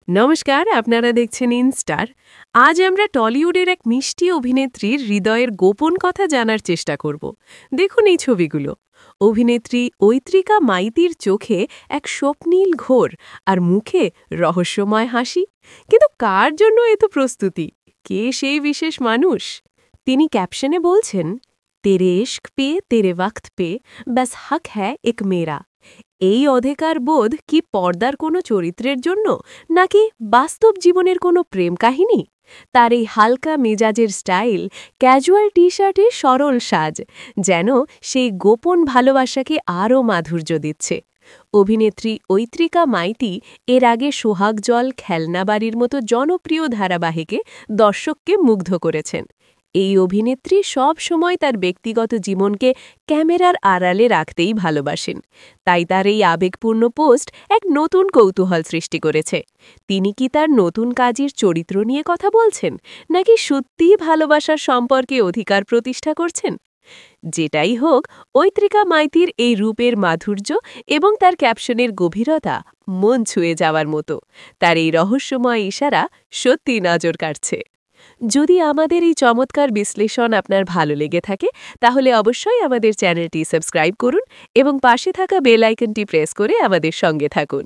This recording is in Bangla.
নমস্কার, আপনারা দেখছেন ইনস্টার। আজ আমরা টলিউডের এক মিষ্টি অভিনেত্রীর হৃদয়ের গোপন কথা জানার চেষ্টা করব। দেখুন এই ছবিগুলো। অভিনেত্রী ঐত্রিকা মাইতির চোখে এক স্বপ্নীল ঘোর আর মুখে রহস্যময় হাসি। কিন্তু কার জন্য এত প্রস্তুতি? কে সেই বিশেষ মানুষ? তিনি ক্যাপশনে বলছেন, তেরে ইশক পে তেরে ওয়াক্ত পে ব্যাস হক হ্যায় এক মেরা। এই অধিকার বোধ কি পর্দার কোনো চরিত্রের জন্য, নাকি বাস্তব জীবনের কোনো প্রেম কাহিনী? তার এই হালকা মেজাজের স্টাইল, ক্যাজুয়াল টি শার্টে সরল সাজ, যেন সেই গোপন ভালোবাসাকে আরও মাধুর্য দিচ্ছে। অভিনেত্রী ঐত্রিকা মাইতি এর আগে সোহাগ জল, খেলনা বাড়ির মতো জনপ্রিয় ধারাবাহিকে দর্শককে মুগ্ধ করেছেন। এই অভিনেত্রী সব সময় তার ব্যক্তিগত জীবনকে ক্যামেরার আড়ালে রাখতেই ভালোবাসেন। তাই তার এই আবেগপূর্ণ পোস্ট এক নতুন কৌতূহল সৃষ্টি করেছে। তিনি কি তার নতুন কাজের চরিত্র নিয়ে কথা বলছেন, নাকি সত্যিই ভালোবাসার সম্পর্কে অধিকার প্রতিষ্ঠা করছেন? যেটাই হোক, ঐত্রিকা মাইতির এই রূপের মাধুর্য এবং তার ক্যাপশনের গভীরতা মন ছুঁয়ে যাওয়ার মতো। তার এই রহস্যময় ইশারা সত্যিই নজর কাড়ছে। যদি আমাদের এই চমৎকার বিশ্লেষণ আপনার ভালো লেগে থাকে, তাহলে অবশ্যই আমাদের চ্যানেলটি সাবস্ক্রাইব করুন এবং পাশে থাকা বেল আইকনটি প্রেস করে আমাদের সঙ্গে থাকুন।